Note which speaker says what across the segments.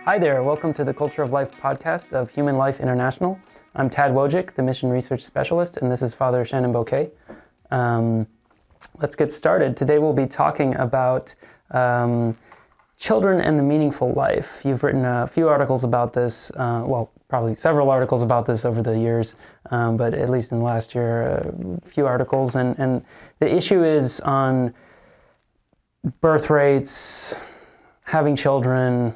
Speaker 1: Hi there, welcome to the Culture of Life podcast of Human Life International. I'm Tad Wojcik, the Mission Research Specialist, and this is Father Shenan Boquet. Let's get started. Today we'll be talking about children and the meaningful life. You've written a few articles about this, probably several articles about this over the years, but at least in the last year, a few articles. And the issue is on birth rates, having children,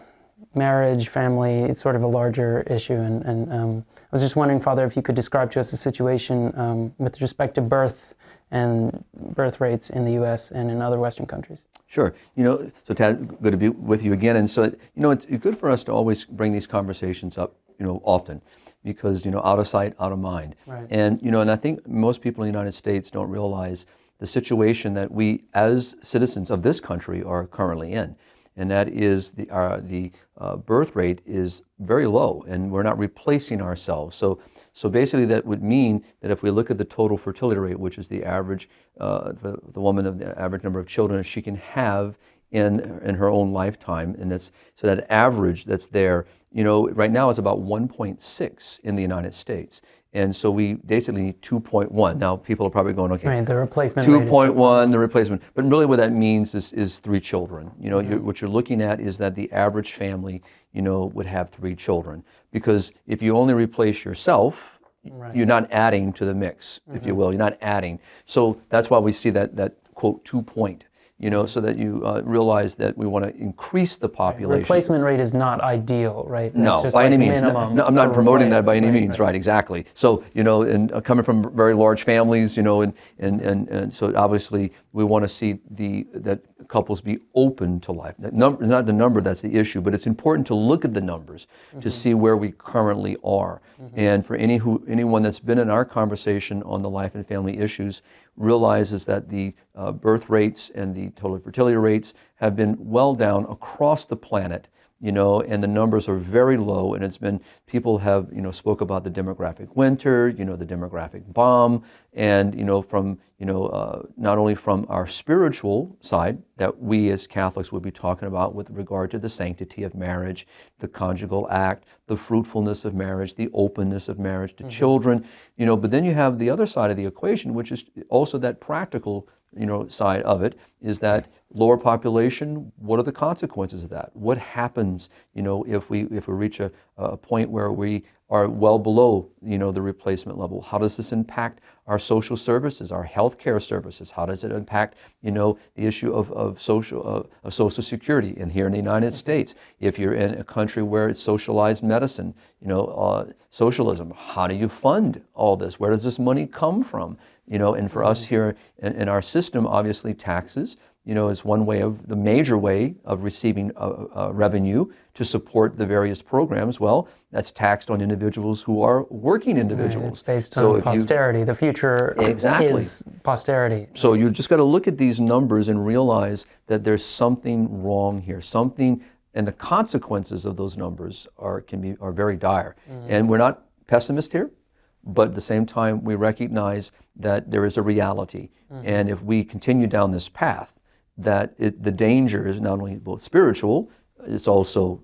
Speaker 1: marriage, family. It's sort of a larger issue. And I was just wondering, Father, if you could describe to us a situation with respect to birth and birth rates in the U.S. and in other Western countries.
Speaker 2: Sure. So Tad, good to be with you again. And so, it's good for us to always bring these conversations up, often, because, out of sight, out of mind.
Speaker 1: Right.
Speaker 2: And, and I think most people in the United States don't realize the situation that we, as citizens of this country, are currently in. And that is the birth rate is very low, and we're not replacing ourselves. So basically, that would mean that if we look at the total fertility rate, which is the average, the woman of the average number of children she can have in her own lifetime, and so that average that's there, right now is about 1.6 in the United States. And so we basically need 2.1. Now, people are probably going, okay,
Speaker 1: right, the replacement
Speaker 2: 2.1, the replacement. But really what that means is 3 children. What you're looking at is that the average family, would have 3 children. Because if you only replace yourself, right, you're not adding to the mix, if you will. You're not adding. So that's why we see that quote, 2 point. So that you realize that we want to increase the population.
Speaker 1: Replacement rate is not ideal, right? That's
Speaker 2: no,
Speaker 1: just
Speaker 2: by
Speaker 1: like
Speaker 2: any means. No, I'm not promoting that by any means, right, exactly. So, and coming from very large families, and so obviously we want to see that couples be open to life. Not the number that's the issue, but it's important to look at the numbers to see where we currently are. And for anyone that's been in our conversation on the life and family issues realizes that the birth rates and the total fertility rates have been well down across the planet, and the numbers are very low, and it's been, people have, spoke about the demographic winter, the demographic bomb, and, from, not only from our spiritual side that we as Catholics would be talking about with regard to the sanctity of marriage, the conjugal act, the fruitfulness of marriage, the openness of marriage to children, but then you have the other side of the equation, which is also that practical, side of it, is that lower population. What are the consequences of that? What happens, if we reach a point where we are well below, the replacement level? How does this impact our social services, our healthcare services? How does it impact, the issue of social security? And here in the United States, if you're in a country where it's socialized medicine, socialism, how do you fund all this? Where does this money come from? And for us here in our system, obviously taxes, is one way the major way of receiving revenue to support the various programs. Well, that's taxed on individuals who are working individuals.
Speaker 1: Right, it's based on posterity. The future is posterity.
Speaker 2: So you just got to look at these numbers and realize that there's something wrong here. And the consequences of those numbers are very dire. And we're not pessimists here, but at the same time, we recognize that there is a reality. And if we continue down this path, that the danger is not only both spiritual, it's also,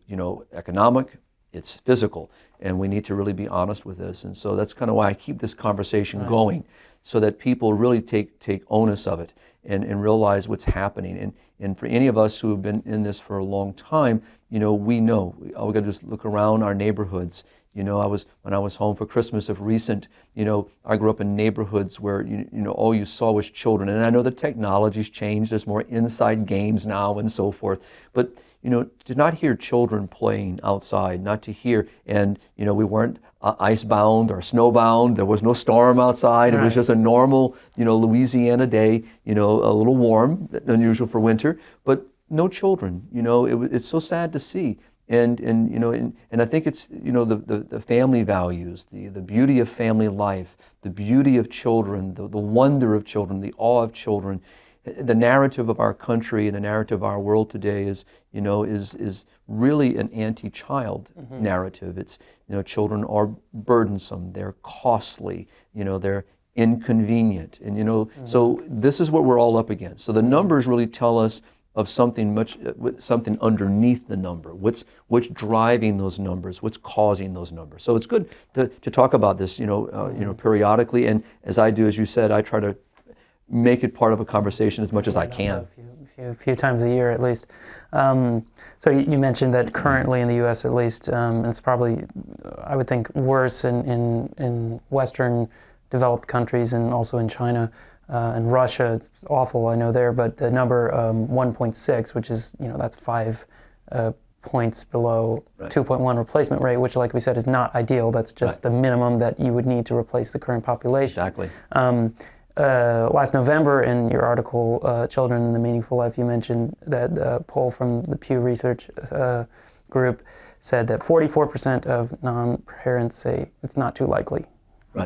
Speaker 2: economic, it's physical. And we need to really be honest with this. And so that's kind of why I keep this conversation going, so that people really take onus of it and realize what's happening. And for any of us who have been in this for a long time, we know. We got to just look around our neighborhoods. When I was home for Christmas of recent, I grew up in neighborhoods where, all you saw was children. And I know the technology's changed. There's more inside games now and so forth. But, to not hear children playing outside, not to hear, and, we weren't icebound or snowbound. There was no storm outside. Right. It was just a normal, Louisiana day, a little warm, unusual for winter, but no children. It's so sad to see. And I think it's, the family values, the beauty of family life, the beauty of children, the wonder of children, the awe of children. The narrative of our country and the narrative of our world today is really an anti-child narrative. It's, children are burdensome, they're costly, they're inconvenient, and so this is what we're all up against. So the numbers really tell us of something underneath the number. What's driving those numbers? What's causing those numbers? So it's good to talk about this, periodically. And as I do, as you said, I try to make it part of a conversation as much as I can.
Speaker 1: A few times a year at least. So you mentioned that currently in the U.S. at least, it's probably, I would think, worse in Western developed countries and also in China and Russia. It's awful, I know there, but the number 1.6, which is, that's 5 points below 2.1 replacement rate, which, like we said, is not ideal. That's just the minimum that you would need to replace the current population.
Speaker 2: Exactly.
Speaker 1: Last November, in your article, Children in the Meaningful Life, you mentioned that poll from the Pew Research group said that 44% of non-parents say it's not too likely,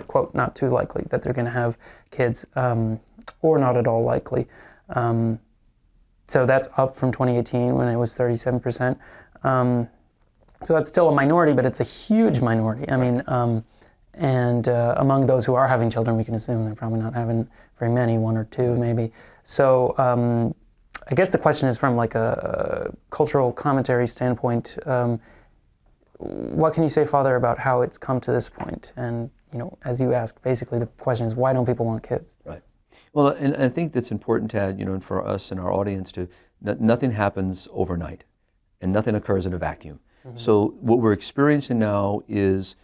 Speaker 1: quote, not too likely, that they're going to have kids, or not at all likely. So that's up from 2018 when it was 37%. So that's still a minority, but it's a huge minority. I mean, and among those who are having children, we can assume they're probably not having very many, 1 or 2 maybe. So I guess the question is, from like a cultural commentary standpoint, what can you say, Father, about how it's come to this point? And, as you ask, basically the question is, why don't people want kids?
Speaker 2: Right. Well, and I think that's important, Tad, and for us and our audience nothing happens overnight, and nothing occurs in a vacuum. Mm-hmm. So what we're experiencing now is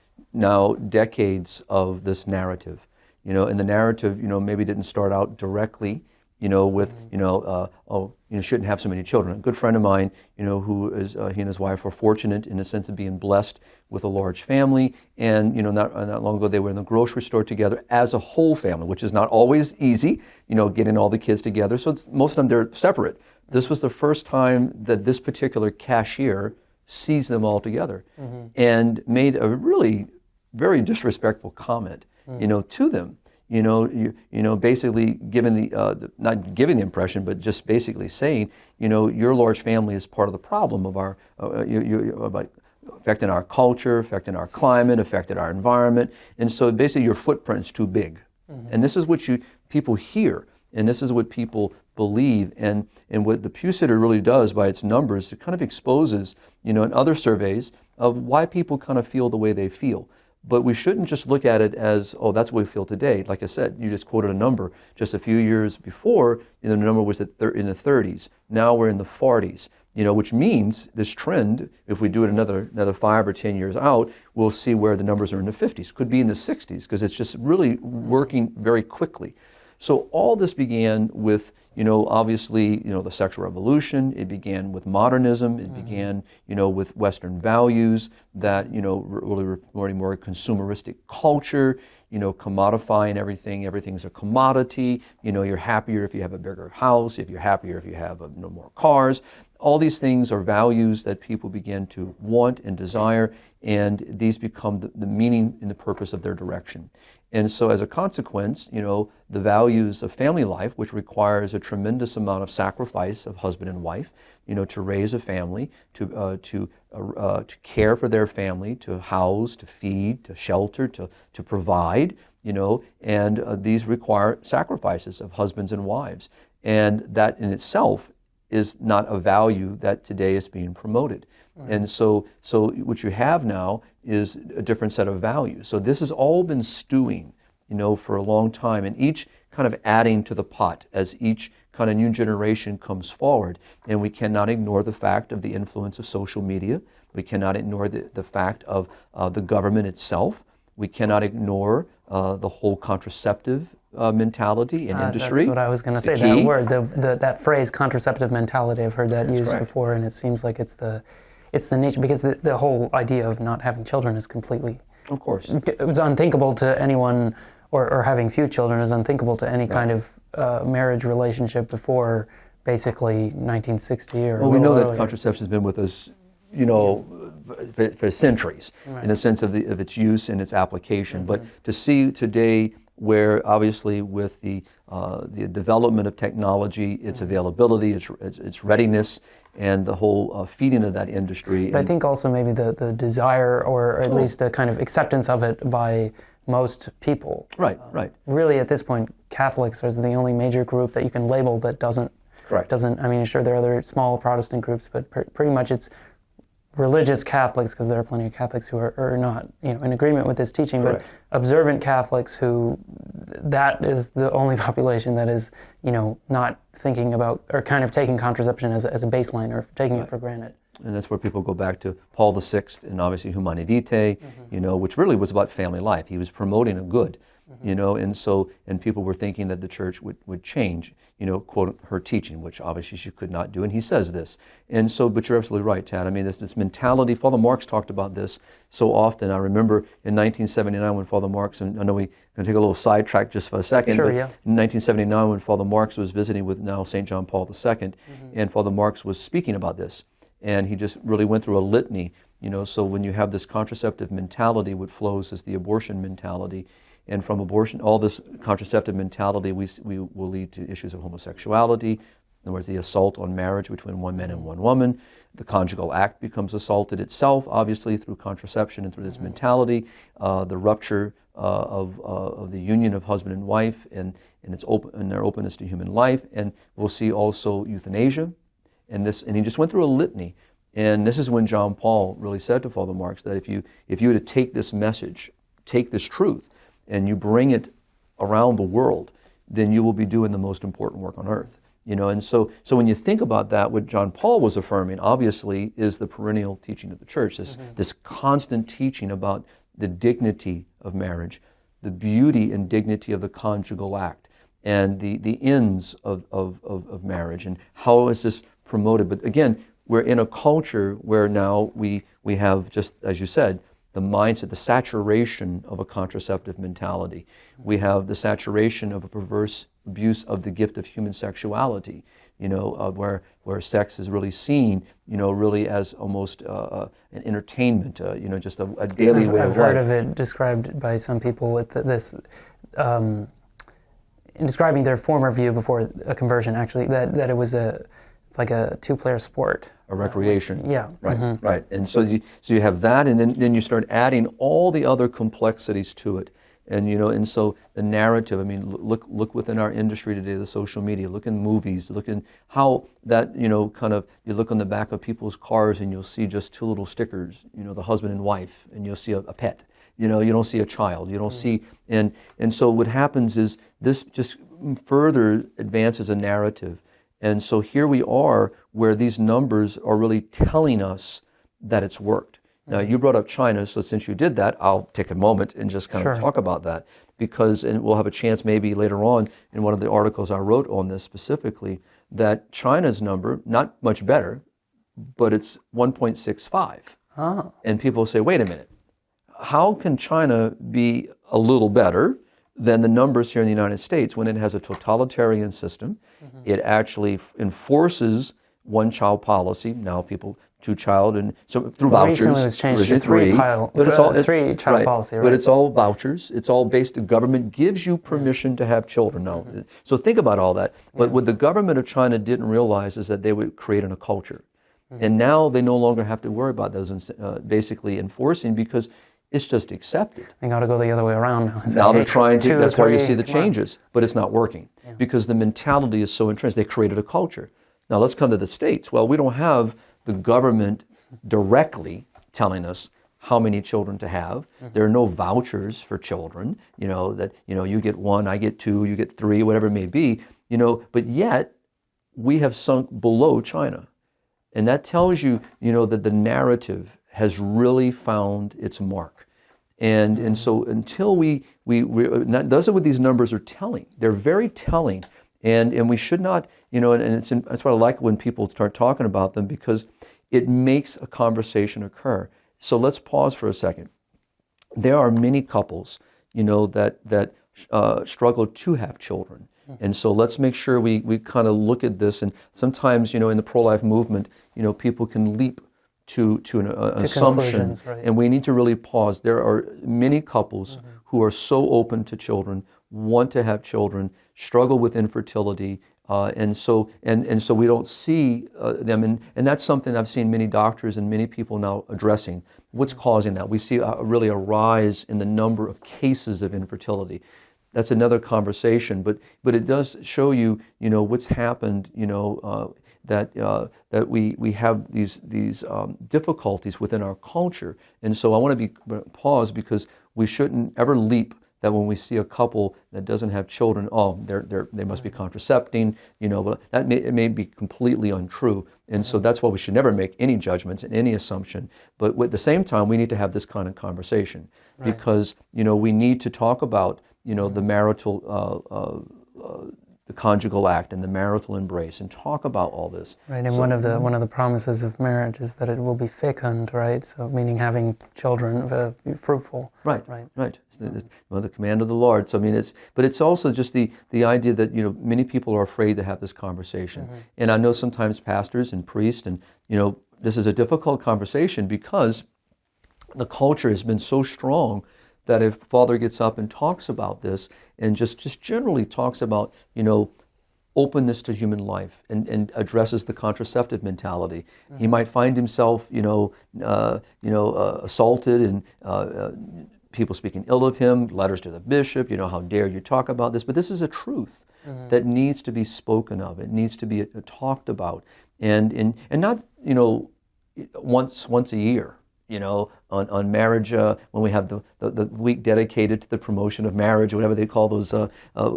Speaker 2: decades of this narrative, and the narrative, maybe didn't start out directly, with, you shouldn't have so many children. A good friend of mine, who is, he and his wife were fortunate in the sense of being blessed with a large family, and, not long ago they were in the grocery store together as a whole family, which is not always easy, getting all the kids together. So most of them, they're separate. This was the first time that this particular cashier sees them all together, and made a really very disrespectful comment, to them. Basically giving not giving the impression, but just basically saying, your large family is part of the problem of our, affecting our culture, affecting our climate, affecting our environment, and so basically your footprint's too big. And this is what people hear, and this is what people believe, and what the Pew Sitter really does by its numbers, it kind of exposes, in other surveys, of why people kind of feel the way they feel. But we shouldn't just look at it as, oh, that's what we feel today. Like I said, you just quoted a number. Just a few years before, the number was in the 30s. Now we're in the 40s, which means this trend, if we do it another 5 or 10 years out, we'll see where the numbers are in the 50s. Could be in the 60s, because it's just really working very quickly. So all this began with, obviously, the sexual revolution. It began with modernism. It began, with Western values that, really were more consumeristic culture, commodifying everything. Everything's a commodity. You're happier if you have a bigger house, if you're happier if you have more cars. All these things are values that people begin to want and desire, and these become the meaning and the purpose of their direction. And so as a consequence, the values of family life, which requires a tremendous amount of sacrifice of husband and wife, to raise a family, to care for their family, to house, to feed, to shelter, to provide, and these require sacrifices of husbands and wives. And that in itself is not a value that today is being promoted. Right. And so what you have now is a different set of values. So this has all been stewing, for a long time, and each kind of adding to the pot as each kind of new generation comes forward. And we cannot ignore the fact of the influence of social media. We cannot ignore the fact of the government itself. We cannot ignore the whole contraceptive mentality and industry.
Speaker 1: That's what I was going to say. That word, that phrase, contraceptive mentality, I've heard that used before, and it seems like it's the nature, because the whole idea of not having children is completely,
Speaker 2: of course,
Speaker 1: it was unthinkable to anyone, or having few children is unthinkable to any kind of marriage relationship before basically 1960 or.
Speaker 2: Well, we know
Speaker 1: earlier.
Speaker 2: that contraception has been with us, for centuries, in the sense of its use and its application. But to see today, where obviously with the development of technology, its availability, its readiness, and the whole feeding of that industry.
Speaker 1: But I think also maybe the desire, or at least the kind of acceptance of it by most people.
Speaker 2: Right.
Speaker 1: Really, at this point, Catholics is the only major group that you can label that doesn't
Speaker 2: Correct.
Speaker 1: Doesn't, I mean, sure, there are other small Protestant groups, but pretty much it's religious Catholics, because there are plenty of Catholics who are not, in agreement with this teaching,
Speaker 2: Correct.
Speaker 1: but observant Catholics who, that is the only population that is, not thinking about, or kind of taking contraception as a baseline, or taking it for granted.
Speaker 2: And that's where people go back to Paul VI and obviously Humanae Vitae, which really was about family life. He was promoting a good, and people were thinking that the church would change, quote, her teaching, which obviously she could not do. And he says this. And so, but you're absolutely right, Tad. I mean, this mentality, Father Marks talked about this so often. I remember in 1979 when Father Marks, and I know we're going to take a little sidetrack just for a second,
Speaker 1: sure,
Speaker 2: but
Speaker 1: yeah.
Speaker 2: in 1979 when Father Marks was visiting with now St. John Paul II, and Father Marks was speaking about this. And he just really went through a litany, so when you have this contraceptive mentality, what flows is the abortion mentality. And from abortion, all this contraceptive mentality, we will lead to issues of homosexuality. In other words, the assault on marriage between one man and one woman. The conjugal act becomes assaulted itself, obviously, through contraception and through this mentality. The rupture of the union of husband and wife and their openness to human life. And we'll see also euthanasia. And he just went through a litany. And this is when John Paul really said to Father Marks that if you were to take this message, take this truth, and you bring it around the world, then you will be doing the most important work on earth. And so when you think about that, what John Paul was affirming, obviously, is the perennial teaching of the church, this constant teaching about the dignity of marriage, the beauty and dignity of the conjugal act, and the ends of marriage, and how is this promoted. But again, we're in a culture where now we have, just as you said, the mindset, the saturation of a contraceptive mentality. We have the saturation of a perverse abuse of the gift of human sexuality, where sex is really seen, really as almost an entertainment, just a daily way of life.
Speaker 1: I've heard of it described by some people with this, in describing their former view before a conversion, actually, that it was it's like a two-player sport.
Speaker 2: A recreation.
Speaker 1: Yeah.
Speaker 2: Right, right. And so you have that, and then you start adding all the other complexities to it. And so the narrative, I mean, look within our industry today, the social media, look in movies, look in how that, kind of, you look on the back of people's cars and you'll see just two little stickers, the husband and wife, and you'll see a pet. You don't see a child. You don't see, and so what happens is this just further advances a narrative. And so here we are where these numbers are really telling us that it's worked. Now, you brought up China, so since you did that, I'll take a moment and just kind of talk about that, and we'll have a chance maybe later on in one of the articles I wrote on this specifically, that China's number, not much better, but it's 1.65.
Speaker 1: Oh.
Speaker 2: And people say, wait a minute, how can China be a little better than the numbers here in the United States when it has a totalitarian system? It actually enforces one-child policy. Now people, two-child, and so through vouchers.
Speaker 1: Recently it was changed to three-child policy, right?
Speaker 2: But it's all vouchers. It's all based, the government gives you permission to have children now. So think about all that. But what the government of China didn't realize is that they would create a culture. And now they no longer have to worry about those basically enforcing, because it's just accepted.
Speaker 1: They got to go the other way around now.
Speaker 2: Now they're trying to, that's why you see the changes, but it's not working because the mentality is so entrenched. They created a culture. Now let's come to the States. Well, we don't have the government directly telling us how many children to have. There are no vouchers for children, that, you get one, I get two, you get three, whatever it may be, but yet we have sunk below China. And that tells you, that the narrative has really found its mark. And so until that's what these numbers are telling. They're very telling. And we should not, that's why I like when people start talking about them, because it makes a conversation occur. So let's pause for a second. There are many couples, that struggle to have children. And so let's make sure we kind of look at this. And sometimes, in the pro-life movement, people can leap to an assumption,
Speaker 1: right.
Speaker 2: And we need to really pause. There are many couples who are so open to children, want to have children, struggle with infertility, and so we don't see them, and that's something I've seen many doctors and many people now addressing. What's causing that? We see really a rise in the number of cases of infertility. that's another conversation. But it does show you, what's happened, that we have these difficulties within our culture. And so I want to pause, because we shouldn't ever leap that when we see a couple that doesn't have children, they must be contracepting, but it may be completely untrue. And so that's why we should never make any judgments and any assumption. But at the same time, we need to have this kind of conversation, because, we need to talk about, the marital, the conjugal act and the marital embrace, and talk about all this.
Speaker 1: Right, and one of the promises of marriage is that it will be fecund, right? So meaning having children, fruitful.
Speaker 2: Right. Well, the command of the Lord. So but it's also just the idea that many people are afraid to have this conversation. And I know sometimes pastors and priests, and this is a difficult conversation, because the culture has been so strong that if Father gets up and talks about this, and just generally talks about, openness to human life, and addresses the contraceptive mentality, he might find himself, assaulted, and people speaking ill of him, letters to the bishop, how dare you talk about this? But this is a truth that needs to be spoken of. It needs to be talked about, and not, once a year. On marriage, when we have the week dedicated to the promotion of marriage, or whatever they call those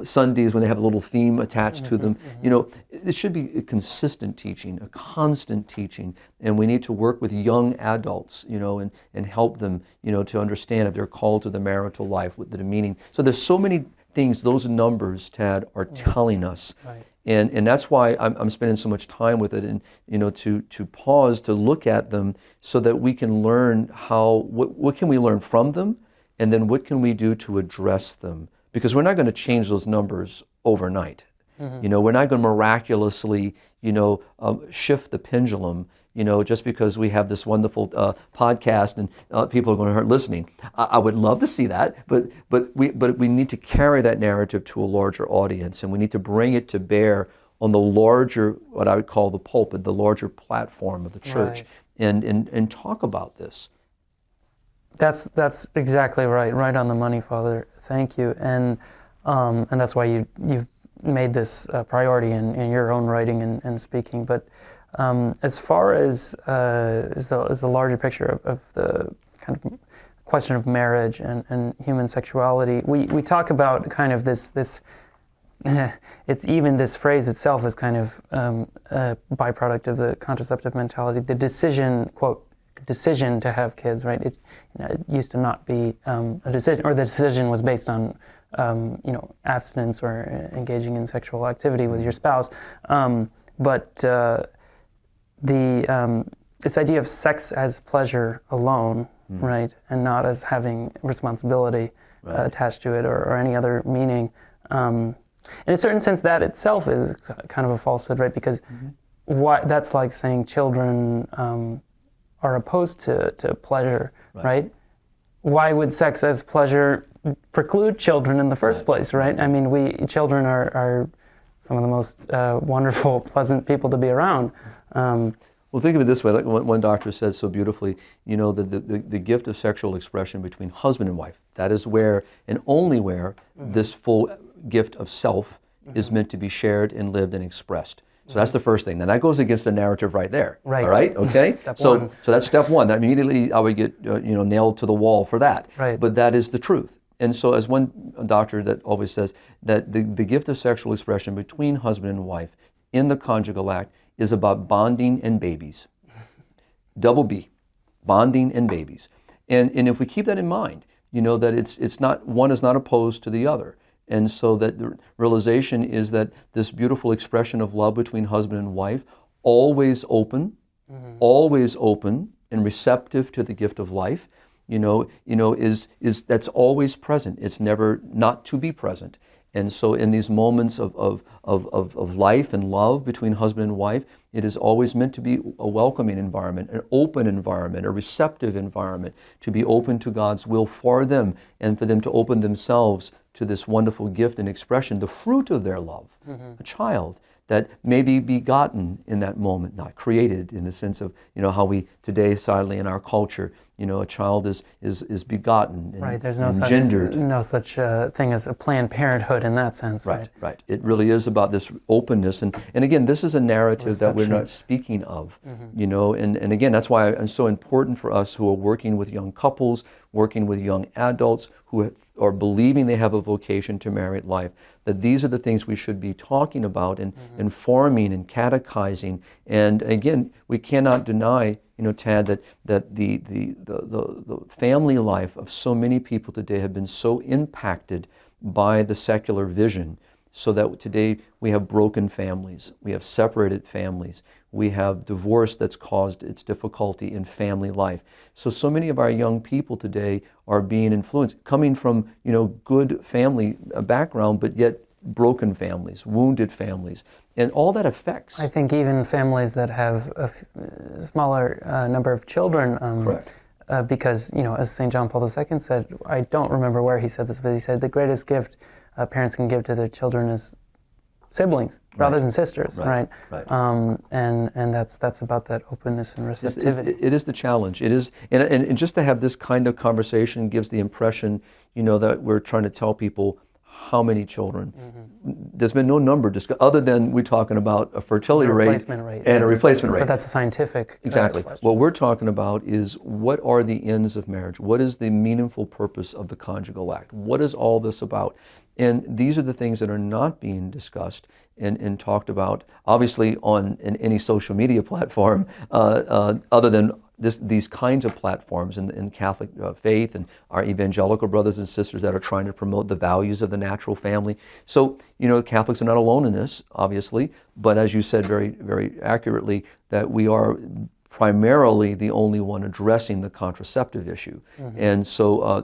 Speaker 2: Sundays when they have a little theme attached to them. It should be a consistent teaching, a constant teaching, and we need to work with young adults, and help them, to understand if they're called to the marital life, what the meaning. So there's so many things those numbers, Tad, are telling us.
Speaker 1: Right.
Speaker 2: And that's why I'm spending so much time with it, and to pause to look at them, so that we can learn what can we learn from them, and then what can we do to address them, because we're not going to change those numbers overnight. We're not going to miraculously shift the pendulum, just because we have this wonderful podcast and people are going to start listening. I would love to see that, but we need to carry that narrative to a larger audience, and we need to bring it to bear on the larger, what I would call the pulpit, the larger platform of the church, and talk about this.
Speaker 1: That's exactly right on the money, Father. Thank you, and that's why you've made this a priority in your own writing and speaking, but. As far as the larger picture of the kind of question of marriage and human sexuality, we talk about kind of this it's even this phrase itself is kind of a byproduct of the contraceptive mentality. The decision, quote, decision to have kids, right? It used to not be a decision, or the decision was based on abstinence or engaging in sexual activity with your spouse, but this idea of sex as pleasure alone, right, and not as having responsibility attached to it, or any other meaning. In a certain sense, that itself is kind of a falsehood, right? Because that's like saying children are opposed to pleasure, right? Why would sex as pleasure preclude children in the first place, right? I mean, children are some of the most wonderful, pleasant people to be around.
Speaker 2: Well, think of it this way, like one doctor said so beautifully, the gift of sexual expression between husband and wife, that is where, and only where, this full gift of self is meant to be shared and lived and expressed. So that's the first thing. Now that goes against the narrative right there. Right. All right? Okay? So that's step one. Immediately I would get nailed to the wall for that.
Speaker 1: Right.
Speaker 2: But that is the truth. And so as one doctor that always says that the gift of sexual expression between husband and wife in the conjugal act is about bonding and babies. Double B, bonding and babies. And if we keep that in mind, that it's not, one is not opposed to the other. And so that the realization is that this beautiful expression of love between husband and wife, always open and receptive to the gift of life, is that's always present. It's never not to be present. And so in these moments of life and love between husband and wife, It is always meant to be a welcoming environment, an open environment, a receptive environment, to be open to God's will for them and for them to open themselves to this wonderful gift and expression, the fruit of their love, a child that may be begotten in that moment, not created in the sense of, how we today, sadly, in our culture, a child is begotten and,
Speaker 1: right. There's
Speaker 2: gendered.
Speaker 1: no such thing as a Planned Parenthood in that sense.
Speaker 2: Right. It really is about this openness, and again, this is a narrative that we're not speaking of, and again, that's why it's so important for us who are working with young couples, working with young adults who are believing they have a vocation to married life, that these are the things we should be talking about and informing and catechizing. And again, we cannot deny, Tad, that the family life of so many people today have been so impacted by the secular vision, so that today we have broken families, we have separated families, we have divorce that's caused its difficulty in family life. So many of our young people today are being influenced, coming from, good family background, but yet broken families, wounded families, and all that affects.
Speaker 1: I think even families that have a smaller number of children,
Speaker 2: Correct.
Speaker 1: Because, as St. John Paul II said, I don't remember where he said this, but he said the greatest gift parents can give to their children is siblings, brothers and sisters, right? And that's about that openness and receptivity.
Speaker 2: It is the challenge. It is, and just to have this kind of conversation gives the impression, that we're trying to tell people how many children. There's been no number discussed, other than we're talking about a fertility rate and a replacement rate.
Speaker 1: But that's a scientific
Speaker 2: Exactly.
Speaker 1: question.
Speaker 2: What we're talking about is, what are the ends of marriage? What is the meaningful purpose of the conjugal act? What is all this about? And these are the things that are not being discussed and talked about, obviously, in any social media platform, other than these kinds of platforms in Catholic faith and our evangelical brothers and sisters that are trying to promote the values of the natural family. So, Catholics are not alone in this, obviously, but as you said very, very accurately, that we are primarily the only one addressing the contraceptive issue. And so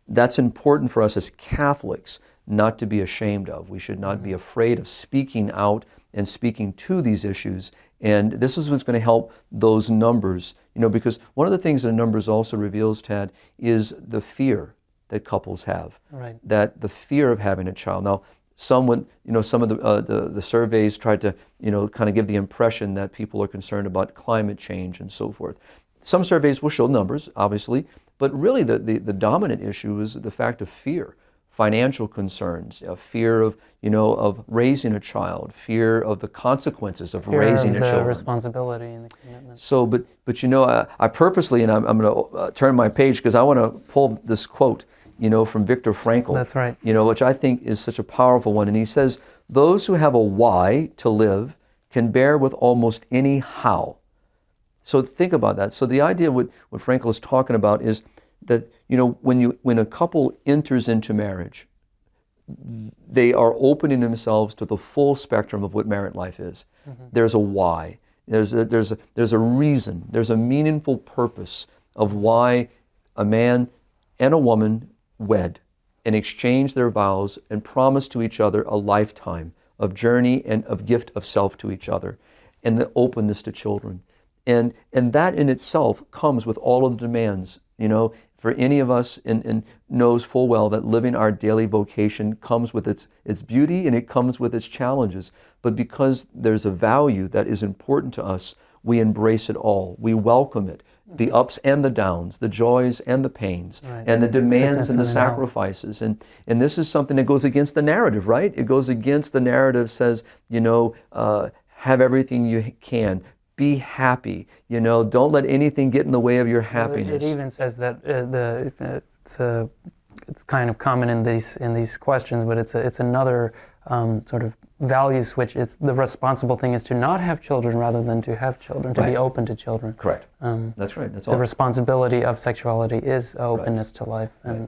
Speaker 2: that's important for us as Catholics not to be ashamed of. We should not be afraid of speaking out and speaking to these issues. And this is what's going to help those numbers, because one of the things that numbers also reveals, Tad, is the fear that couples have.
Speaker 1: Right.
Speaker 2: That the fear of having a child. Now, some of the surveys tried to, kind of give the impression that people are concerned about climate change and so forth. Some surveys will show numbers, obviously, but really the dominant issue is the fact of fear. Financial concerns, fear of raising a child, fear of the consequences of raising a child,
Speaker 1: the responsibility and the commitment.
Speaker 2: So, but I purposely, and I'm going to turn my page because I want to pull this quote, from Viktor Frankl.
Speaker 1: That's right.
Speaker 2: Which I think is such a powerful one, and he says, "Those who have a why to live can bear with almost any how." So think about that. So the idea what Frankl is talking about is that when a couple enters into marriage, they are opening themselves to the full spectrum of what married life is. There's a why. There's a reason. There's a meaningful purpose of why a man and a woman wed and exchange their vows and promise to each other a lifetime of journey and of gift of self to each other, and the openness to children. And that in itself comes with all of the demands, for any of us and knows full well that living our daily vocation comes with its beauty and it comes with its challenges. But because there's a value that is important to us, we embrace it all. We welcome it. The ups and the downs, the joys and the pains, and the demands and the sacrifices. And this is something that goes against the narrative, right? It goes against the narrative, says, have everything you can. Be happy. Don't let anything get in the way of your happiness.
Speaker 1: It even says that it's kind of common in these questions, but it's another sort of value switch. It's the responsible thing is to not have children rather than to have children, to be open to children.
Speaker 2: Correct. That's right. That's all.
Speaker 1: The responsibility of sexuality is openness to life and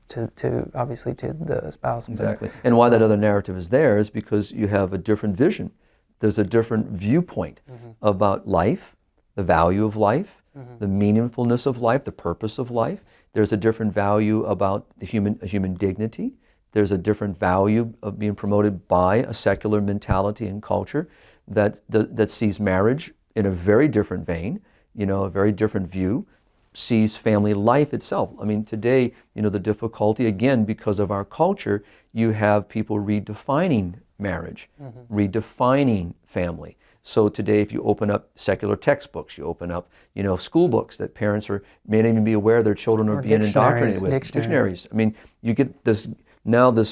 Speaker 1: to obviously to the spouse.
Speaker 2: Exactly. And why that other narrative is there is because you have a different vision. There's a different viewpoint about life, the value of life, the meaningfulness of life, the purpose of life. There's a different value about the human dignity. There's a different value of being promoted by a secular mentality and culture. that sees marriage in a very different vein, a very different view, sees family life itself. I mean, today, the difficulty, again, because of our culture, you have people redefining marriage, redefining family. So today, if you open up secular textbooks, you open up, school books that parents may not even be aware their children are being indoctrinated with. Dictionaries. I mean, you get this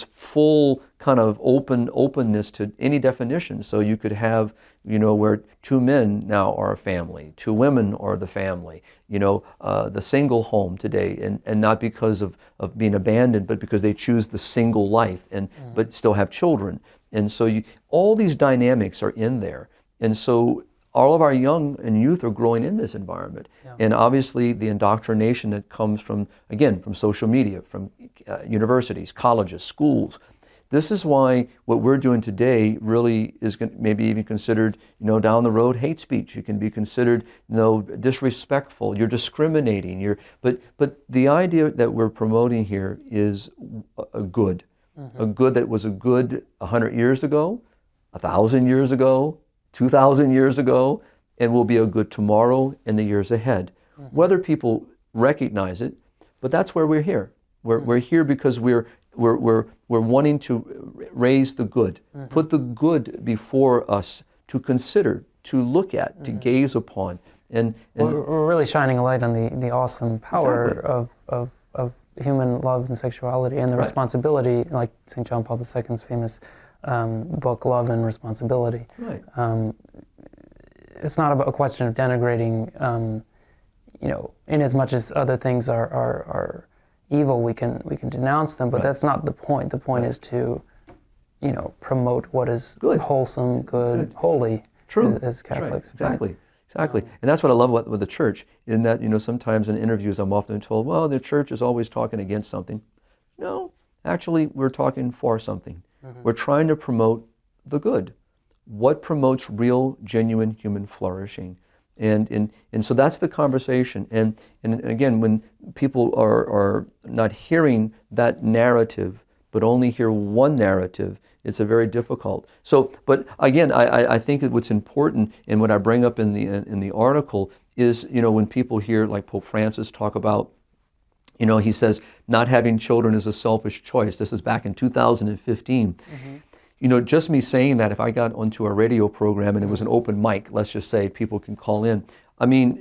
Speaker 2: full kind of openness to any definition. So you could have, where two men now are a family, two women are the family, the single home today, and not because of being abandoned, but because they choose the single life but still have children. And so all these dynamics are in there. And so all of our young and youth are growing in this environment. Yeah. And obviously the indoctrination that comes from social media, from universities, colleges, schools. This is why what we're doing today really is maybe even considered, down the road, hate speech. You can be considered, disrespectful. You're discriminating. But the idea that we're promoting here is a good. A good that was a good 100 years ago, 1,000 years ago, 2,000 years ago, and will be a good tomorrow and the years ahead. Whether people recognize it, but that's where we're here. We're here because we're wanting to raise the good, put the good before us to consider, to look at, to gaze upon. And
Speaker 1: we're really shining a light on the awesome power of human love and sexuality, and the responsibility, like St. John Paul II's famous book, Love and Responsibility.
Speaker 2: Right.
Speaker 1: It's not about a question of denigrating, in as much as other things are evil, we can denounce them, but that's not the point. The point is to, promote what is good, wholesome, good, holy.
Speaker 2: True.
Speaker 1: As Catholics.
Speaker 2: Right. Exactly. And that's what I love with the church, in that, sometimes in interviews I'm often told, well, the church is always talking against something. No, actually, we're talking for something. We're trying to promote the good. What promotes real, genuine human flourishing? And so that's the conversation. And again, when people are not hearing that narrative, but only hear one narrative, it's a very difficult. So, but again, I think that what's important, and what I bring up in the article is, when people hear like Pope Francis talk about, he says not having children is a selfish choice. This is back in 2015. Just me saying that, if I got onto a radio program and it was an open mic, let's just say people can call in. I mean,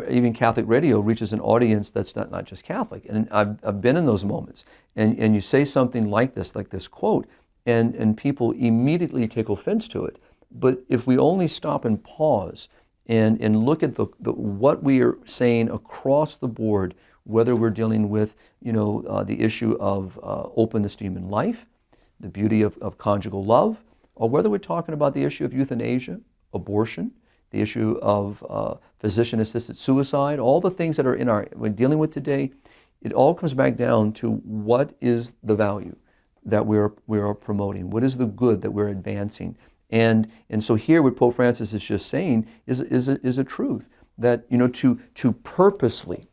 Speaker 2: even Catholic radio reaches an audience that's not just Catholic. And I've been in those moments. And you say something like this quote, and people immediately take offense to it. But if we only stop and pause and look at what we are saying across the board, whether we're dealing with, the issue of openness to human life, the beauty of conjugal love, or whether we're talking about the issue of euthanasia, abortion, the issue of physician-assisted suicide, all the things that are we're dealing with today, it all comes back down to what is the value that we are promoting, what is the good that we're advancing, and so here what Pope Francis is just saying is a truth that to purposely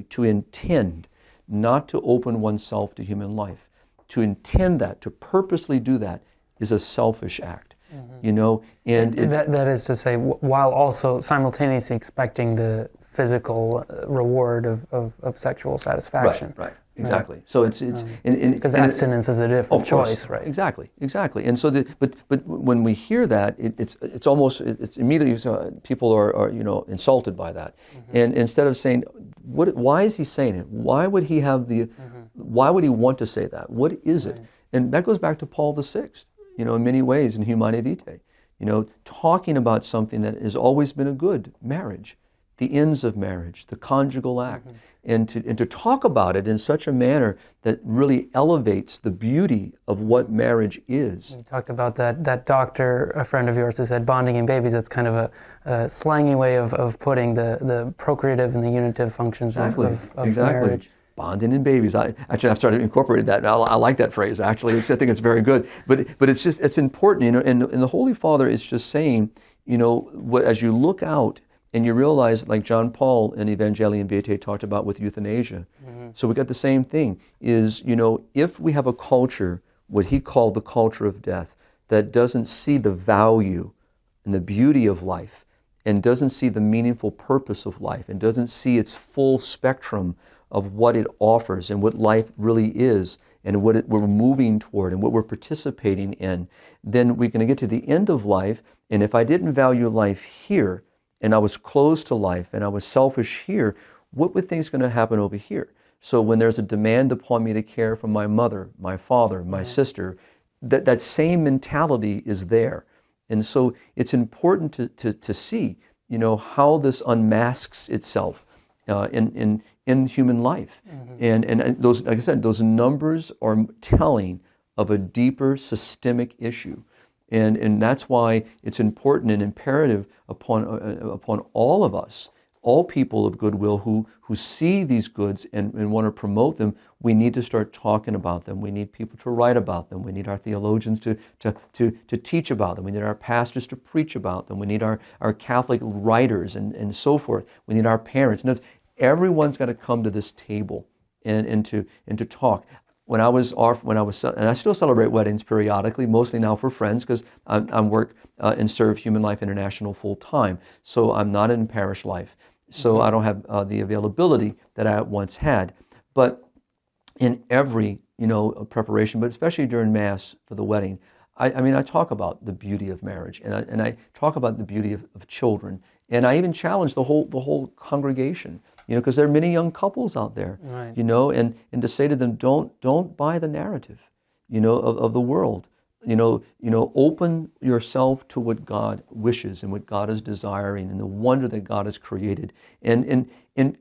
Speaker 2: to intend not to open oneself to human life, to intend that, to purposely do that, is a selfish act. And
Speaker 1: that is to say, while also simultaneously expecting the physical reward of sexual satisfaction.
Speaker 2: Right. Exactly. So it's
Speaker 1: because abstinence is a different choice, right?
Speaker 2: Exactly. And so, but when we hear that, it's almost immediately people are insulted by that, and instead of saying, why is he saying it? Why would he have why would he want to say that? What is it? And that goes back to Paul VI, in many ways in Humanae Vitae, talking about something that has always been a good, marriage, the ends of marriage, the conjugal act, and to talk about it in such a manner that really elevates the beauty of what marriage is.
Speaker 1: You talked about that doctor, a friend of yours, who said bonding in babies. That's kind of a slangy way of putting the procreative and the unitive functions of marriage.
Speaker 2: Bonding in babies. I've started incorporating that. I like that phrase, actually. I think it's very good. But it's important, and the Holy Father is just saying, as you look out and you realize, like John Paul in Evangelium Vitae talked about with euthanasia. So we got the same thing, is, if we have a culture, what he called the culture of death, that doesn't see the value and the beauty of life, and doesn't see the meaningful purpose of life, and doesn't see its full spectrum of what it offers and what life really is, and what we're moving toward and what we're participating in, then we're going to get to the end of life. And if I didn't value life here, and I was closed to life, and I was selfish here, what would things going to happen over here? So when there's a demand upon me to care for my mother, my father, my sister, that same mentality is there. And so it's important to see, how this unmasks itself in human life. And those, like I said, those numbers are telling of a deeper systemic issue. And that's why it's important and imperative upon all of us, all people of goodwill who see these goods and want to promote them. We need to start talking about them. We need people to write about them. We need our theologians to teach about them. We need our pastors to preach about them. We need our Catholic writers and so forth. We need our parents. Everyone's got to come to this table and to talk. When I was, and I still celebrate weddings periodically, mostly now for friends, because I work and serve Human Life International full time. So I'm not in parish life. So I don't have the availability that I once had. But in every, preparation, but especially during Mass for the wedding, I talk about the beauty of marriage, and I talk about the beauty of children, and I even challenge the whole congregation. Because there are many young couples out there,
Speaker 1: right.
Speaker 2: And to say to them, don't buy the narrative, of the world. Open yourself to what God wishes and what God is desiring and the wonder that God has created. And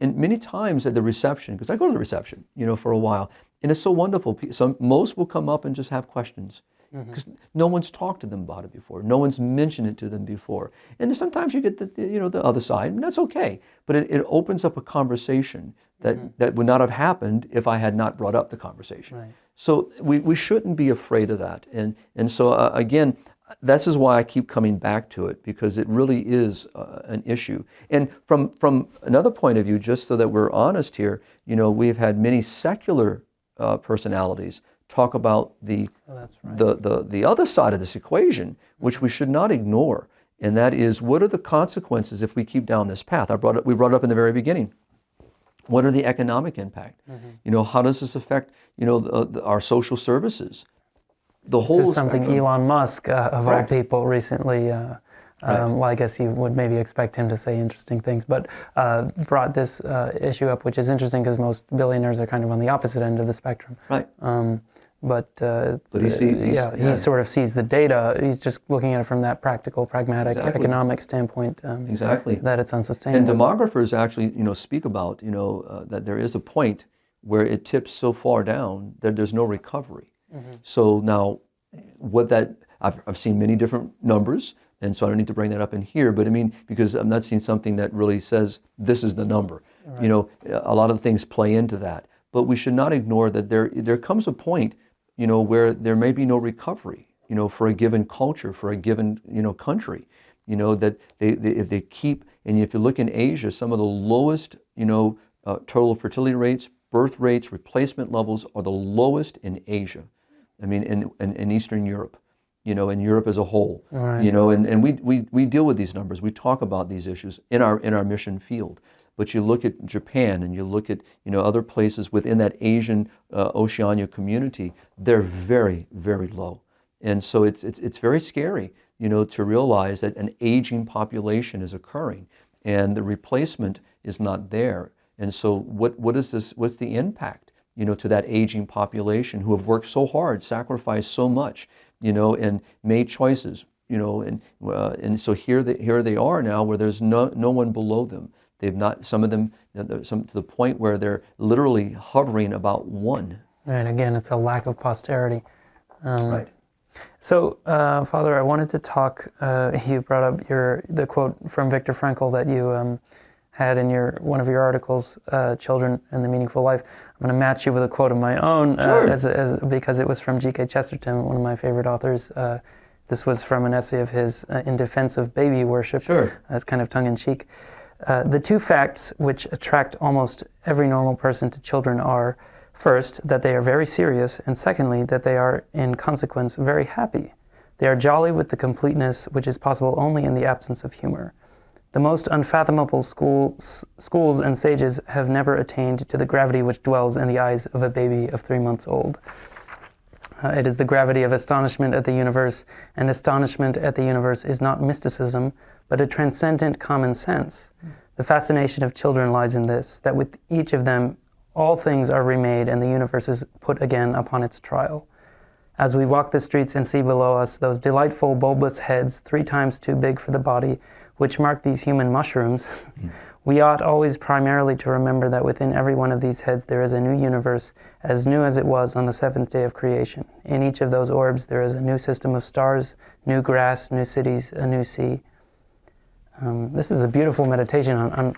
Speaker 2: many times at the reception, because I go to the reception, for a while, and it's so wonderful. Most will come up and just have questions. Because no one's talked to them about it before. No one's mentioned it to them before. And sometimes you get the other side, and that's okay. But it opens up a conversation that would not have happened if I had not brought up the conversation.
Speaker 1: Right.
Speaker 2: So we shouldn't be afraid of that. And so again, this is why I keep coming back to it, because it really is an issue. And from another point of view, just so that we're honest here, we've had many secular personalities talk about the other side of this equation, which we should not ignore, and that is, what are the consequences if we keep down this path? We brought it up in the very beginning. What are the economic impact? How does this affect our social services? This
Speaker 1: is something spectrum. Elon Musk, of all people, recently. Well, I guess you would maybe expect him to say interesting things, but brought this issue up, which is interesting because most billionaires are kind of on the opposite end of the spectrum.
Speaker 2: Right.
Speaker 1: But he sort of sees the data. He's just looking at it from that practical, pragmatic, economic standpoint.
Speaker 2: Exactly.
Speaker 1: That it's unsustainable.
Speaker 2: And demographers actually, speak about, that there is a point where it tips so far down that there's no recovery. So now, I've seen many different numbers. And so I don't need to bring that up in here, but because I'm not seeing something that really says this is the number. Right. A lot of things play into that. But we should not ignore that there comes a point, where there may be no recovery, for a given culture, for a given, country, that if they keep, and if you look in Asia, some of the lowest, total fertility rates, birth rates, replacement levels are the lowest in Asia. In Eastern Europe. In Europe as a whole, right. And we deal with these numbers. We talk about these issues in our mission field. But you look at Japan and you look at other places within that Asian Oceania community, they're very, very low. And so it's very scary, to realize that an aging population is occurring and the replacement is not there. And so what is this? What's the impact, to that aging population who have worked so hard, sacrificed so much, and made choices, and so here they are now, where there's no one below them. They've not, some of them, to the point where they're literally hovering about one.
Speaker 1: Right. Again, it's a lack of posterity.
Speaker 2: Right.
Speaker 1: So, Father, I wanted to talk. You brought up the quote from Viktor Frankl that you had in one of your articles, "Children and the Meaningful Life." I'm going to match you with a quote of my own,
Speaker 2: sure.
Speaker 1: Because it was from G.K. Chesterton, one of my favorite authors. This was from an essay of his in defense of baby worship.
Speaker 2: Sure.
Speaker 1: As kind of tongue-in-cheek. The two facts which attract almost every normal person to children are, first, that they are very serious, and secondly, that they are, in consequence, very happy. They are jolly with the completeness which is possible only in the absence of humor. The most unfathomable schools and sages have never attained to the gravity which dwells in the eyes of a baby of 3 months old. It is the gravity of astonishment at the universe, and astonishment at the universe is not mysticism, but a transcendent common sense. The fascination of children lies in this, that with each of them all things are remade and the universe is put again upon its trial. As we walk the streets and see below us those delightful bulbous heads 3 times too big for the body, which mark these human mushrooms, we ought always primarily to remember that within every one of these heads there is a new universe, as new as it was on the 7th day of creation. In each of those orbs there is a new system of stars, new grass, new cities, a new sea. This is a beautiful meditation on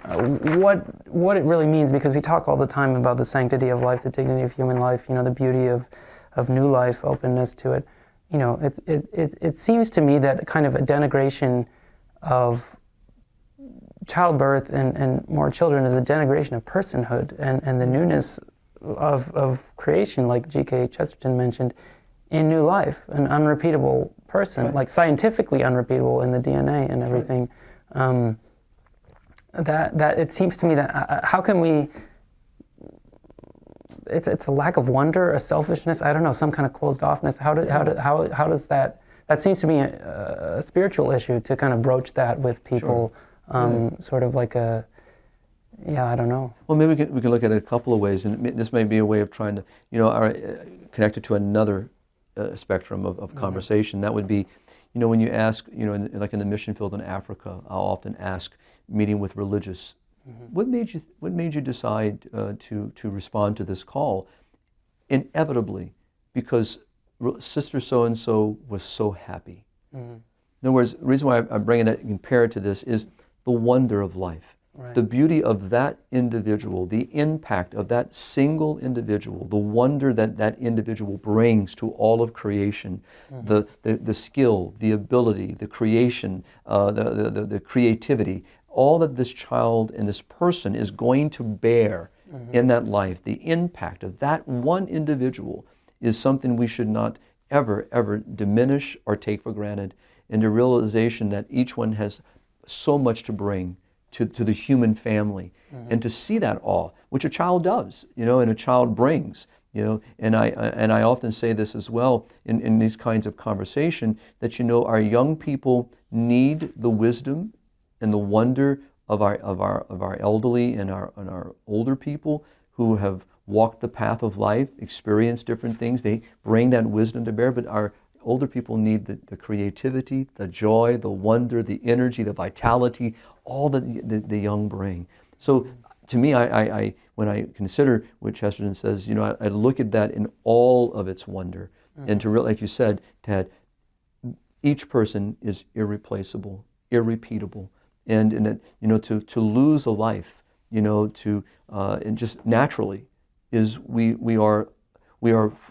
Speaker 1: what it really means, because we talk all the time about the sanctity of life, the dignity of human life, the beauty of new life, openness to it. It seems to me that kind of a denigration of childbirth and more children is a denigration of personhood and the newness of creation, like G.K. Chesterton mentioned, in new life, an unrepeatable person, right. Like scientifically unrepeatable in the DNA and everything. Right. That it seems to me that how can we? It's a lack of wonder, a selfishness. I don't know, some kind of closed offness. How does that? That seems to be a spiritual issue to kind of broach that with people. Sure. Sort of like I don't know.
Speaker 2: Well, maybe we can look at it a couple of ways, and this may be a way of trying to, connect it to another spectrum of conversation. That would be, when you ask, like in the mission field in Africa, I'll often ask, meeting with religious, what made you decide to respond to this call? Inevitably, because Sister so-and-so was so happy. In other words, the reason why I'm bringing that, compare it to this, is the wonder of life. Right. The beauty of that individual, the impact of that single individual, the wonder that individual brings to all of creation, the skill, the ability, the creation, the creativity, all that this child and this person is going to bear in that life, the impact of that one individual is something we should not ever diminish or take for granted, and the realization that each one has so much to bring to the human family, and to see that awe, which a child does, and a child brings, and I often say this as well in these kinds of conversation, that our young people need the wisdom and the wonder of our elderly and our older people who have walked the path of life, experienced different things. They bring that wisdom to bear, but our older people need the creativity, the joy, the wonder, the energy, the vitality, all that the young bring. So to me, I when I consider what Chesterton says, I look at that in all of its wonder. And to like you said, Tad, each person is irreplaceable, irrepeatable. And that, to lose a life, and just naturally, is we are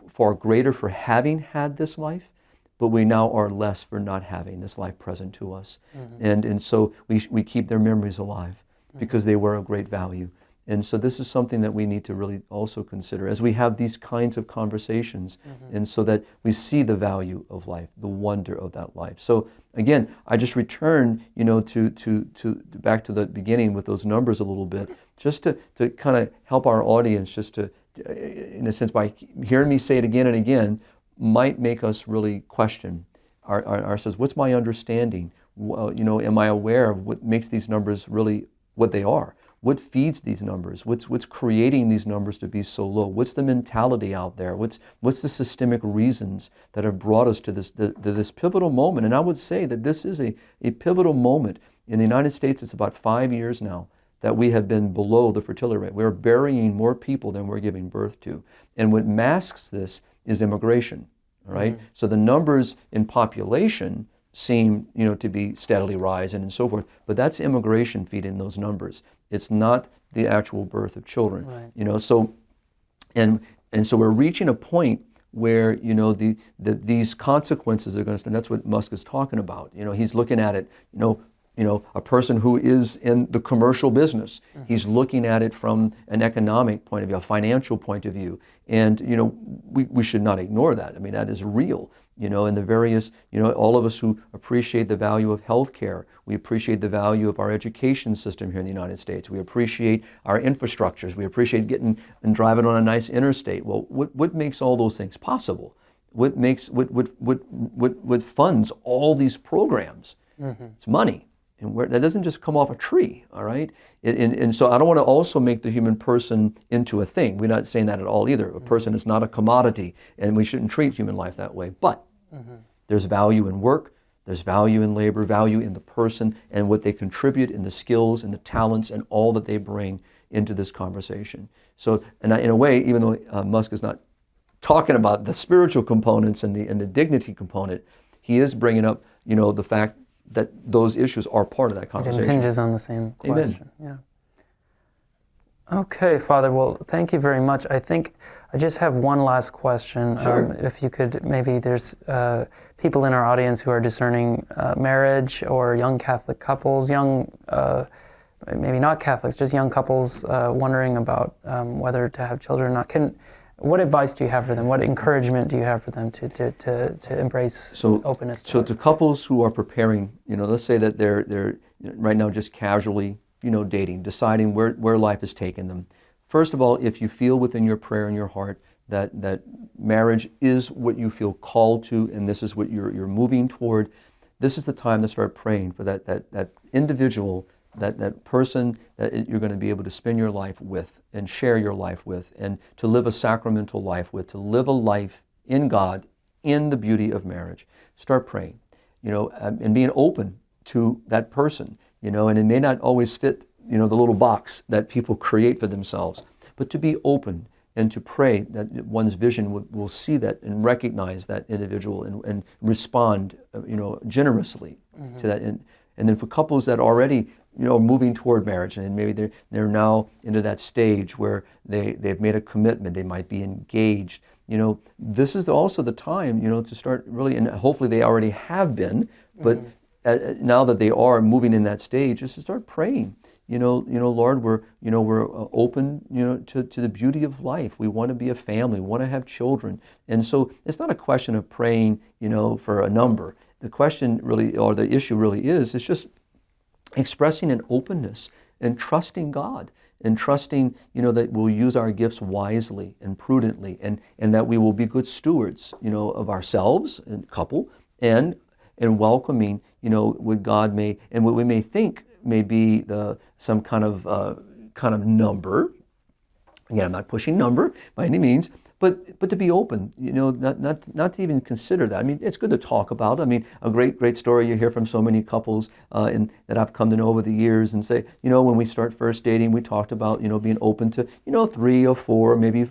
Speaker 2: far greater for having had this life, but we now are less for not having this life present to us. And so we keep their memories alive because they were of great value. And so this is something that we need to really also consider as we have these kinds of conversations, and so that we see the value of life, the wonder of that life. So again, I just return, to back to the beginning with those numbers a little bit, just to kind of help our audience, just to, in a sense, by hearing me say it again and again, might make us really question ourselves. What's my understanding? Am I aware of what makes these numbers really what they are? What feeds these numbers? What's creating these numbers to be so low? What's the mentality out there? What's the systemic reasons that have brought us to this pivotal moment? And I would say that this is a pivotal moment. In the United States, it's about 5 years now that we have been below the fertility rate. We're burying more people than we're giving birth to. And what masks this is immigration, right? So the numbers in population seem, to be steadily rising and so forth, but that's immigration feeding those numbers. It's not the actual birth of children, right. So we're reaching a point where, these consequences are going to, and that's what Musk is talking about. He's looking at it, a person who is in the commercial business. He's looking at it from an economic point of view, a financial point of view. And, we should not ignore that. I mean, that is real. and the various, all of us who appreciate the value of healthcare, we appreciate the value of our education system here in the United States. We appreciate our infrastructures. We appreciate getting and driving on a nice interstate. Well, what makes all those things possible? What funds all these programs? It's money. And that doesn't just come off a tree, all right? And so I don't want to also make the human person into a thing. We're not saying that at all either. A person is not a commodity, and we shouldn't treat human life that way. But there's value in work, there's value in labor, value in the person, and what they contribute, in the skills and the talents and all that they bring into this conversation. So, and in a way, even though Musk is not talking about the spiritual components and the dignity component, he is bringing up, the fact that those issues are part of that conversation.
Speaker 1: It hinges on the same question. Amen. Yeah. Okay, Father. Well, thank you very much. I think I just have one last question.
Speaker 2: Sure.
Speaker 1: If you could, maybe there's people in our audience who are discerning marriage, or young Catholic couples, maybe not Catholics, just young couples wondering about whether to have children or not. What advice do you have for them? What encouragement do you have for them to embrace openness?
Speaker 2: So to couples who are preparing, let's say that they're right now just casually, dating, deciding where life has taken them. First of all, if you feel within your prayer in your heart that marriage is what you feel called to, and this is what you're moving toward, this is the time to start praying for that individual, that person that you're going to be able to spend your life with and share your life with, and to live a sacramental life with, to live a life in God, in the beauty of marriage. Start praying, and being open to that person, and it may not always fit, the little box that people create for themselves, but to be open and to pray that one's vision will see that and recognize that individual and respond, generously to that. And then for couples that already moving toward marriage, and maybe they're now into that stage where they've made a commitment, they might be engaged. This is also the time, to start really, and hopefully they already have been, but now that they are moving in that stage, is to start praying. Lord, we're open, to the beauty of life. We want to be a family. We want to have children, and so it's not a question of praying, for a number. The question really, or the issue really is, it's just expressing an openness and trusting God, and trusting, that we'll use our gifts wisely and prudently, and that we will be good stewards, of ourselves and couple, and welcoming, what God may, and what we may think may be some kind of number. Again, I'm not pushing number by any means, but to be open, not to even consider that. I mean, it's good to talk about. I mean, a great story you hear from so many couples that I've come to know over the years, and say, when we start first dating, we talked about, being open to, 3 or 4, maybe,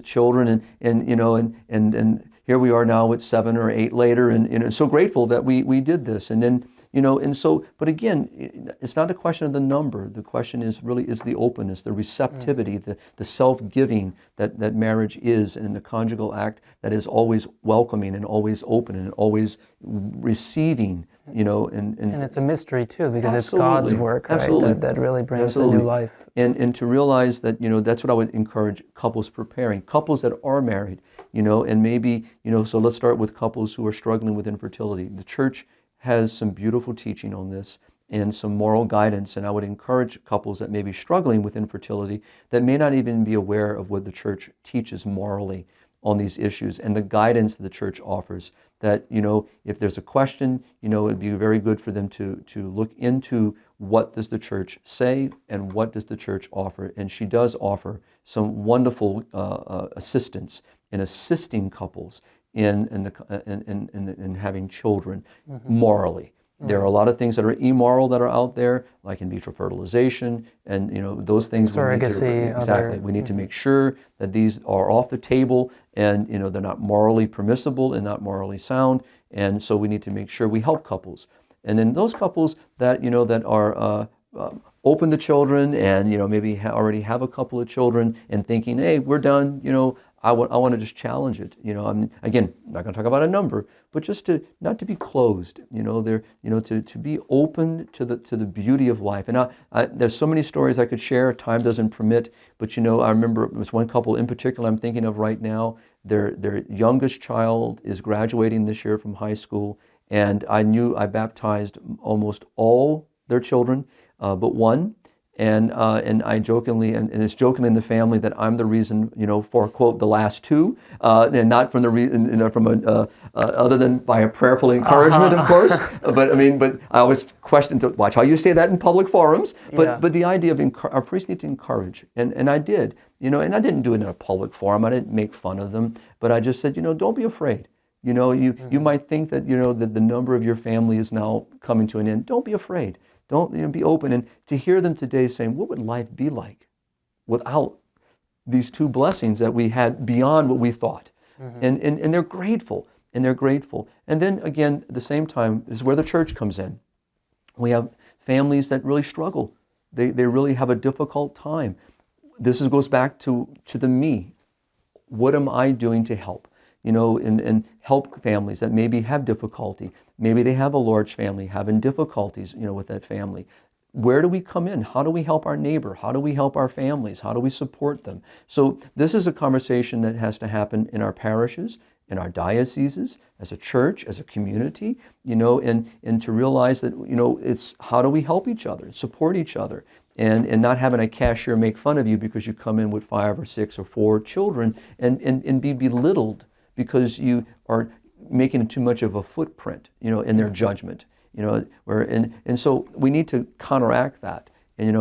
Speaker 2: children, and here we are now with 7 or 8 later, and so grateful that we did this, and then. And so, but again, it's not a question of the number. The question is the openness, the receptivity, the self-giving that marriage is, and the conjugal act that is always welcoming and always open and always receiving, and
Speaker 1: it's a mystery too, because
Speaker 2: absolutely.
Speaker 1: It's God's work, right? That really brings
Speaker 2: absolutely.
Speaker 1: a new life.
Speaker 2: And to realize that, that's what I would encourage couples preparing, couples that are married, and maybe, so let's start with couples who are struggling with infertility. The church has some beautiful teaching on this and some moral guidance, and I would encourage couples that may be struggling with infertility, that may not even be aware of what the church teaches morally on these issues, and the guidance that the church offers, that, if there's a question, it'd be very good for them to look into what does the church say and what does the church offer. And she does offer some wonderful assistance in assisting couples in having children morally. There are a lot of things that are immoral that are out there, like in vitro fertilization, and those things.
Speaker 1: Surrogacy.
Speaker 2: Exactly. We need to make sure that these are off the table, and they're not morally permissible and not morally sound. And so we need to make sure we help couples. And then those couples that that are open to children, and maybe already have a couple of children, and thinking, hey, we're done. I want to just challenge it. I'm again not going to talk about a number, but just not to be closed. To be open to the beauty of life. And there's so many stories I could share. Time doesn't permit, but I remember it was one couple in particular I'm thinking of right now Their youngest child is graduating this year from high school, and I baptized almost all their children, but one. And I jokingly, and it's jokingly in the family that I'm the reason, for quote the last two, and not from the reason, other than by a prayerful encouragement, of course. But I always question, watch how you say that in public forums. But the idea of our priests need to encourage, and I did, and I didn't do it in a public forum. I didn't make fun of them, but I just said, don't be afraid. You might think that that the number of your family is now coming to an end. Don't be afraid. Don't be open. And to hear them today saying, what would life be like without these two blessings that we had beyond what we thought? And they're grateful. And they're grateful. And then again, at the same time, is where the church comes in. We have families that really struggle. They really have a difficult time. This goes back to the me. What am I doing to help? And help families that maybe have difficulty. Maybe they have a large family having difficulties, with that family. Where do we come in? How do we help our neighbor? How do we help our families? How do we support them? So this is a conversation that has to happen in our parishes, in our dioceses, as a church, as a community, and to realize that, it's how do we help each other, support each other, and not having a cashier make fun of you because you come in with 5 or 6 or 4 children and be belittled because you are making too much of a footprint, in their judgment, and so we need to counteract that, and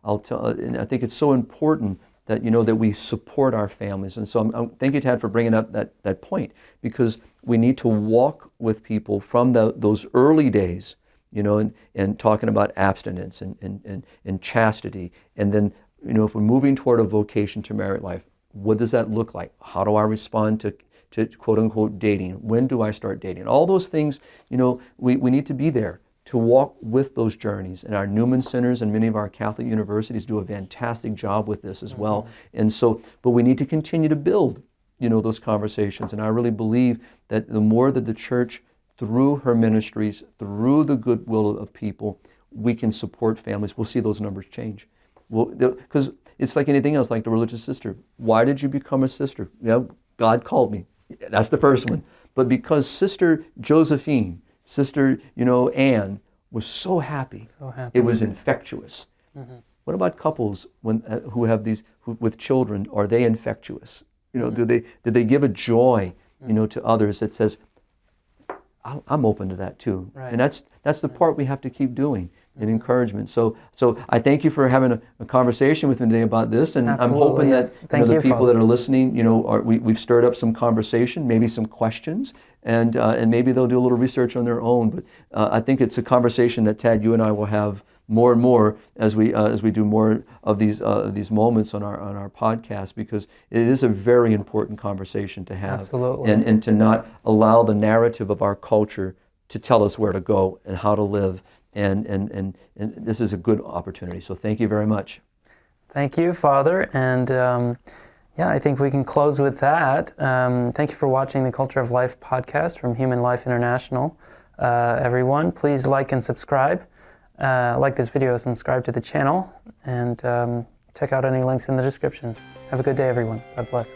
Speaker 2: I'll tell, and I think it's so important that that we support our families, and so thank you, Tad, for bringing up that point, because we need to walk with people from those early days, and talking about abstinence and chastity, and then if we're moving toward a vocation to married life, what does that look like? How do I respond to quote unquote dating? When do I start dating? All those things, we need to be there to walk with those journeys. And our Newman Centers and many of our Catholic universities do a fantastic job with this as well. And so, but we need to continue to build, those conversations. And I really believe that the more that the church, through her ministries, through the goodwill of people, we can support families, we'll see those numbers change. Because it's like anything else, like the religious sister. Why did you become a sister? God called me. That's the first one. But because Sister Josephine, Sister, Anne, was so happy, it was infectious. What about couples who have with children? Are they infectious? Did they give a joy, to others that says, I'm open to that too. Right. And that's the part we have to keep doing in encouragement. So I thank you for having a conversation with me today about this, and
Speaker 1: Absolutely.
Speaker 2: I'm hoping that the people
Speaker 1: Father.
Speaker 2: that are listening, we've stirred up some conversation, maybe some questions, and maybe they'll do a little research on their own. But I think it's a conversation that, Tad, you and I will have more and more as we do more of these moments on our podcast, because it is a very important conversation to have.
Speaker 1: Absolutely.
Speaker 2: And to not allow the narrative of our culture to tell us where to go and how to live. And this is a good opportunity. So thank you very much.
Speaker 1: Thank you, Father. And I think we can close with that. Thank you for watching the Culture of Life podcast from Human Life International. Everyone, please like and subscribe. Like this video, subscribe to the channel, and check out any links in the description. Have a good day, everyone. God bless.